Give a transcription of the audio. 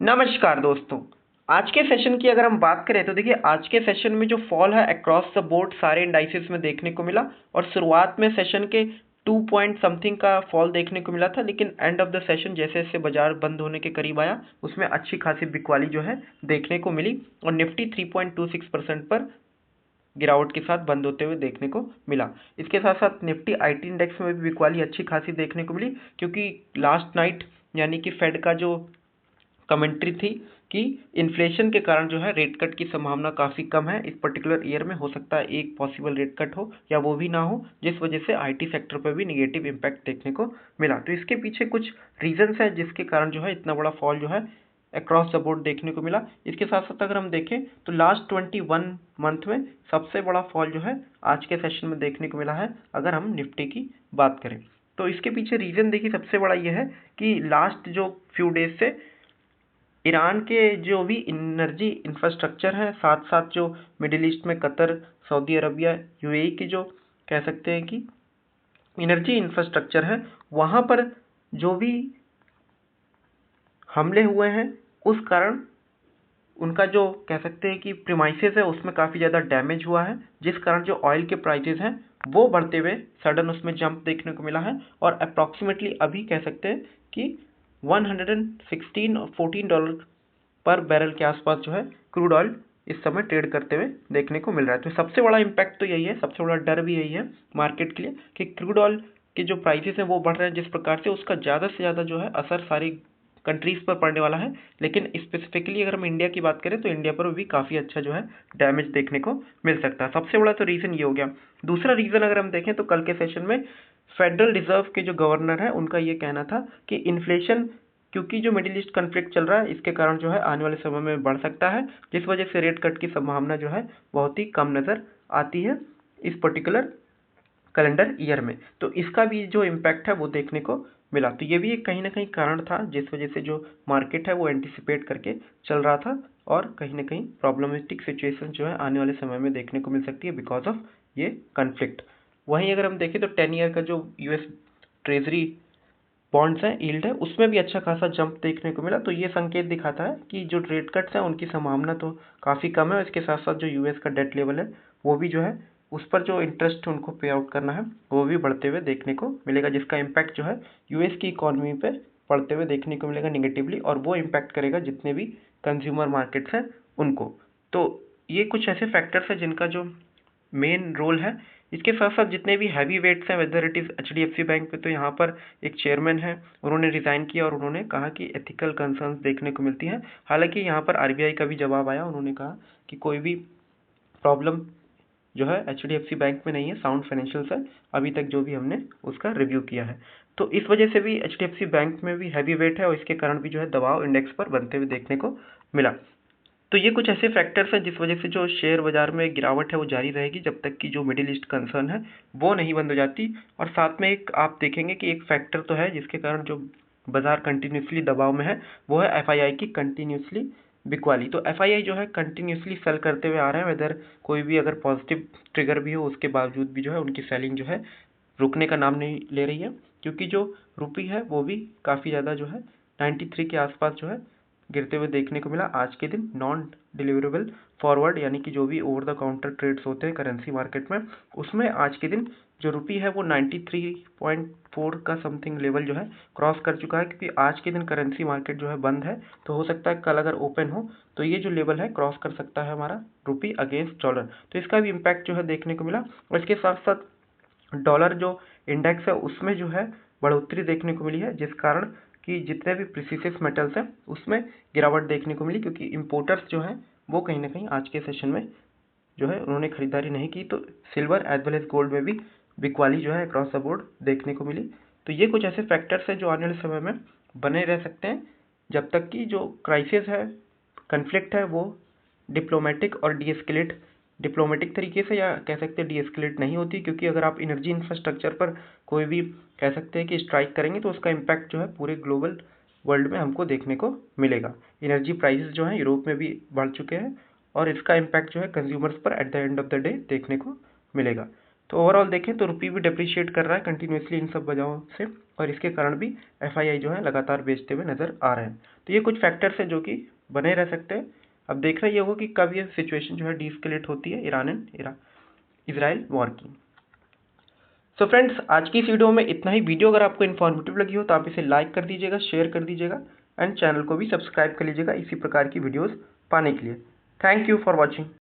नमस्कार दोस्तों। आज के सेशन की अगर हम बात करें तो देखिए आज के सेशन में जो फॉल है अक्रॉस द बोर्ड सारे इंडाइसेस में देखने को मिला और शुरुआत में सेशन के 2 पॉइंट समथिंग का फॉल देखने को मिला था, लेकिन एंड ऑफ द सेशन जैसे जैसे बाजार बंद होने के करीब आया उसमें अच्छी खासी बिकवाली जो है देखने को मिली और निफ्टी 3.26% पर गिरावट के साथ बंद होते हुए देखने को मिला। इसके साथ साथ निफ्टी आईटी इंडेक्स में भी बिकवाली अच्छी खासी देखने को मिली, क्योंकि लास्ट नाइट यानी कि फेड का जो कमेंट्री थी कि इन्फ्लेशन के कारण जो है रेट कट की संभावना काफ़ी कम है। इस पर्टिकुलर ईयर में हो सकता है एक पॉसिबल रेट कट हो या वो भी ना हो, जिस वजह से आईटी सेक्टर पर भी निगेटिव इम्पैक्ट देखने को मिला। तो इसके पीछे कुछ रीजंस हैं जिसके कारण जो है इतना बड़ा फॉल जो है अक्रॉस द बोर्ड देखने को मिला। इसके साथ साथ अगर हम देखें तो लास्ट 21 मंथ में सबसे बड़ा फॉल जो है आज के सेशन में देखने को मिला है अगर हम निफ्टी की बात करें। तो इसके पीछे रीज़न देखिए सबसे बड़ा ये है कि लास्ट जो फ्यू डेज से ईरान के जो भी एनर्जी इंफ्रास्ट्रक्चर है, साथ साथ जो मिडिल ईस्ट में कतर, सऊदी अरबिया, यूएई की जो कह सकते हैं कि एनर्जी इंफ्रास्ट्रक्चर है, वहाँ पर जो भी हमले हुए हैं उस कारण उनका जो कह सकते हैं कि प्रीमाइसेस है उसमें काफ़ी ज़्यादा डैमेज हुआ है, जिस कारण जो ऑयल के प्राइसेस हैं वो बढ़ते हुए सडन उसमें जंप देखने को मिला है और अप्रॉक्सीमेटली अभी कह सकते हैं कि 116 और $14 पर बैरल के आसपास जो है क्रूड ऑयल इस समय ट्रेड करते हुए देखने को मिल रहा है। तो सबसे बड़ा इम्पैक्ट तो यही है, सबसे बड़ा डर भी यही है मार्केट के लिए कि क्रूड ऑयल के जो प्राइसेस हैं वो बढ़ रहे हैं जिस प्रकार से, उसका ज़्यादा से ज़्यादा जो है असर सारी कंट्रीज़ पर पड़ने वाला है। लेकिन स्पेसिफिकली अगर हम इंडिया की बात करें तो इंडिया पर भी काफ़ी अच्छा जो है डैमेज देखने को मिल सकता है। सबसे बड़ा तो रीज़न ये हो गया। दूसरा रीज़न अगर हम देखें तो कल के सेशन में फेडरल रिजर्व के जो गवर्नर है उनका ये कहना था कि इन्फ्लेशन, क्योंकि जो मिडिल ईस्ट कन्फ्लिक्ट चल रहा है इसके कारण जो है आने वाले समय में बढ़ सकता है, जिस वजह से रेट कट की संभावना जो है बहुत ही कम नज़र आती है इस पर्टिकुलर कैलेंडर ईयर में। तो इसका भी जो इम्पैक्ट है वो देखने को मिला। तो ये भी एक कहीं ना कहीं कारण था जिस वजह से जो मार्केट है वो एंटिसिपेट करके चल रहा था और कहीं ना कहीं प्रॉब्लमेटिक सिचुएशन जो है आने वाले समय में देखने को मिल सकती है बिकॉज ऑफ ये कन्फ्लिक्ट। वहीं अगर हम देखें तो 10 ईयर का जो यूएस ट्रेजरी बॉन्ड्स हैं, यील्ड है, उसमें भी अच्छा खासा जंप देखने को मिला। तो ये संकेत दिखाता है कि जो रेट कट्स हैं उनकी संभावना तो काफ़ी कम है और इसके साथ साथ जो यूएस का डेट लेवल है वो भी जो है उस पर जो इंटरेस्ट उनको पे आउट करना है वो भी बढ़ते हुए देखने को मिलेगा, जिसका इम्पैक्ट जो है यूएस की इकॉनमी पे पड़ते हुए देखने को मिलेगा निगेटिवली, और वो इम्पैक्ट करेगा जितने भी कंज्यूमर मार्केट्स हैं उनको। तो ये कुछ ऐसे फैक्टर्स हैं जिनका जो मेन रोल है। इसके साथ साथ जितने भी हैवी वेट्स हैं, whether it is HDFC bank पे, तो यहाँ पर एक चेयरमैन है, उन्होंने रिज़ाइन किया और उन्होंने कहा कि एथिकल कंसर्न्स देखने को मिलती हैं। हालांकि यहाँ पर आरबीआई का भी जवाब आया, उन्होंने कहा कि कोई भी प्रॉब्लम जो है एचडीएफसी बैंक में नहीं है, साउंड फाइनेंशियल्स है अभी तक जो भी हमने उसका रिव्यू किया है। तो इस वजह से भी एचडीएफसी बैंक में भी हैवी वेट है और इसके कारण भी जो है दबाव इंडेक्स पर बनते हुए देखने को मिला। तो ये कुछ ऐसे फैक्टर्स हैं जिस वजह से जो शेयर बाजार में गिरावट है वो जारी रहेगी जब तक कि जो मिडिल ईस्ट कंसर्न है वो नहीं बंद हो जाती। और साथ में एक आप देखेंगे कि एक फैक्टर तो है जिसके कारण जो बाजार कंटिन्यूसली दबाव में है, वो है एफआईआई की कंटिन्यूसली बिकवाली। तो एफआईआई जो है कंटिन्यूसली सेल करते हुए आ रहे हैं, वेदर कोई भी अगर पॉजिटिव ट्रिगर भी हो उसके बावजूद भी जो है उनकी सेलिंग जो है रुकने का नाम नहीं ले रही है, क्योंकि जो रुपी है वो भी काफ़ी ज़्यादा जो है 93 के आसपास जो है गिरते हुए देखने को मिला आज के दिन। नॉन डिलीवरेबल फॉरवर्ड यानी कि जो भी ओवर द काउंटर ट्रेड्स होते हैं करेंसी मार्केट में, उसमें आज के दिन जो रुपी है वो 93.4 का समथिंग लेवल जो है क्रॉस कर चुका है, क्योंकि आज के दिन करेंसी मार्केट जो है बंद है। तो हो सकता है कल अगर ओपन हो तो ये जो लेवल है क्रॉस कर सकता है हमारा रुपी अगेंस्ट डॉलर। तो इसका भी इम्पैक्ट जो है देखने को मिला। और इसके साथ साथ डॉलर जो इंडेक्स है उसमें जो है बढ़ोतरी देखने को मिली है, जिस कारण कि जितने भी प्रीसियस मेटल्स हैं उसमें गिरावट देखने को मिली, क्योंकि इम्पोर्टर्स जो हैं वो कहीं ना कहीं आज के सेशन में जो है उन्होंने खरीदारी नहीं की। तो silver as well as gold में भी बिकवाली जो है अक्रॉस द बोर्ड देखने को मिली। तो ये कुछ ऐसे फैक्टर्स हैं जो आने वाले समय में बने रह सकते हैं जब तक कि जो क्राइसिस है, कन्फ्लिक्ट है, वो डिप्लोमेटिक और डिप्लोमेटिक तरीके से या कह सकते हैं डीएस्केलेट नहीं होती, क्योंकि अगर आप एनर्जी इंफ्रास्ट्रक्चर पर कोई भी कह सकते हैं कि स्ट्राइक करेंगे तो उसका इम्पैक्ट जो है पूरे ग्लोबल वर्ल्ड में हमको देखने को मिलेगा। एनर्जी प्राइसेस जो हैं यूरोप में भी बढ़ चुके हैं और इसका इम्पैक्ट जो है कंज्यूमर्स पर at the end of the day देखने को मिलेगा। तो ओवरऑल देखें तो रुपये भी डिप्रिशिएट कर रहा है कंटिन्यूसली इन सब वजहों से, और इसके कारण भी FII जो है लगातार बेचते हुए नज़र आ रहे हैं। तो ये कुछ फैक्टर्स हैं जो कि बने रह सकते हैं। अब देखना ये होगा कि कब ये सिचुएशन जो है डीस्केलेट होती है ईरान एंड इजराइल वॉर की। सो फ्रेंड्स, आज की इस वीडियो में इतना ही। वीडियो अगर आपको इन्फॉर्मेटिव लगी हो तो आप इसे लाइक कर दीजिएगा, शेयर कर दीजिएगा एंड चैनल को भी सब्सक्राइब कर लीजिएगा इसी प्रकार की वीडियोस पाने के लिए। Thank you for watching.